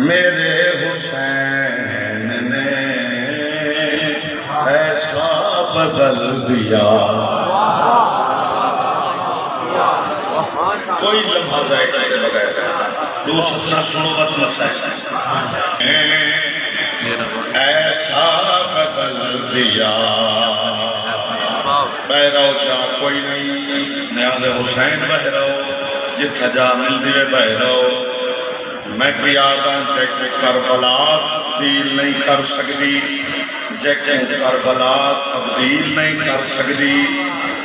میرے حسین نے ایسا بدل دیا. کوئی لمحہ ضائع کرے بغیر دوسرا سنوبت مسائل ایسا بدل دیا. بہرو جا کوئی نہیں نیاز حسین بہرو جتھا جا مل دیوے بہرو. میں پیاداں جے کربلا تبدیل نہیں کر سکتی, جے کربلا تبدیل نہیں کر سکتی,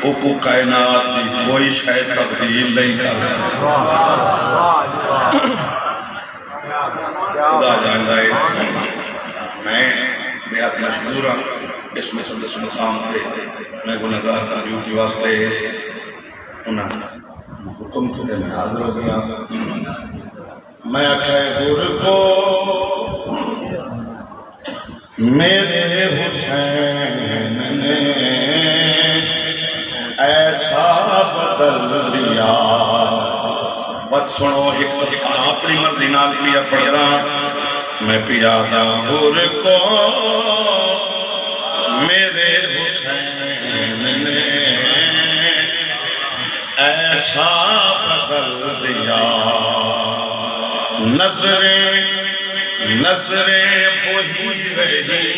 اوکو کائنات دی کوئی شے تبدیل نہیں کر سکتی. خدا جانتا ہے میں بہت مشہور ہوں اس مقام پہ. میں گناہگار کا ڈیوٹی واسطے انہاں حکم کھتے میں حاضر ہو گیا. میں آکھے گر کو میرے حسین نے ایسا بدل دیا. بات سنو ایک اپنی مرضی نال پیا پڑھا. میں پیادا گر کو میرے حسین نے ایسا بدل دیا. نظریں وہی رہی,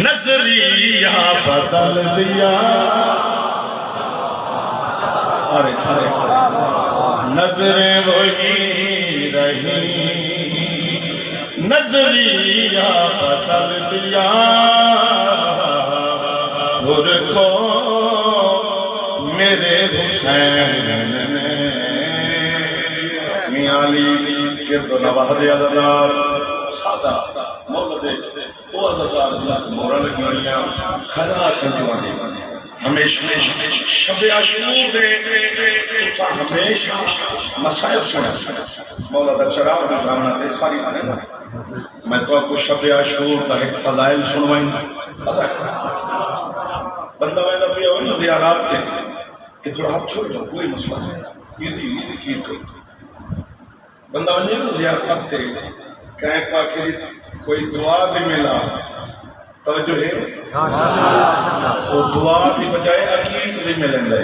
نظریہ بدل دیا. نظریں وہی رہی, نظریہ بدل دیا. گر کو میرے حسین نے میالی کرد نواہ دے عزدار سادہ مولد وہ عزدار مورا لگی ہوئیاں خیرات جوانی ہمیشہ شب عاشور دے ہمیشہ مسائب سنے. مولا دا چراغ میں جامنا دے ساری آنے میں تو آپ کو شب عاشور دا ایک فضائل سنوائیں. بندہ ویدہ پیا ہوئی زیارات تھے کہ تھوڑا ہاتھ چھوڑ جاؤ, کوئی مسئلہ نہیں, ایزی فیل کرو. بندہ بنجے تو زیارت کرتے کہیں پاکری کوئی دعا سے ملا توجہ ہے وہ دعا دی بجائے عقیق سے ملیں گے.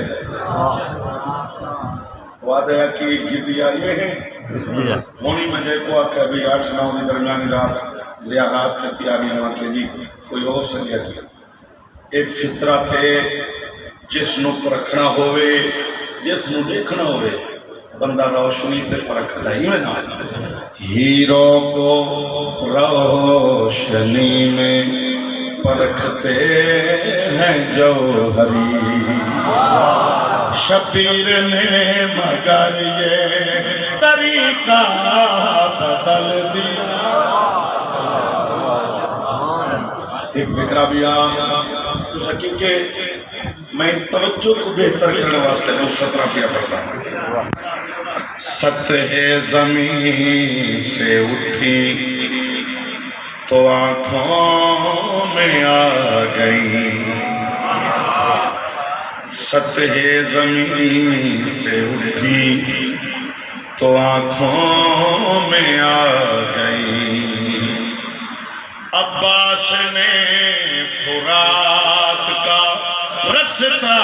وعدہ عقیق کی دیاری میں ہے ہونی مجھے کو آکھا بھی 8-9 دی درمیانی رات زیارات کی تیاری ہوا کہ جی کوئی اور سنگیا کیا. ایک فطرت ہے جس نو پرکھنا ہوئے, جس نو دیکھنا ہوئے, بندہ روشنی پہ پرکھ رہی میں نا. ہیرو کو روشنی میں پرکھتے ہیں جوہری, شبیر نے مگر یہ طریقہ بدل دیا. ایک فکرہ بھی تو سکیم کہ میں توجہ کو بہتر کرنے واسطے میں 17 پیا پڑھتا ہوں. سطح زمین سے اٹھی تو آنکھوں میں آ گئی, سطح زمین سے اٹھی تو آنکھوں میں آ گئی. عباس نے فرات کا رستہ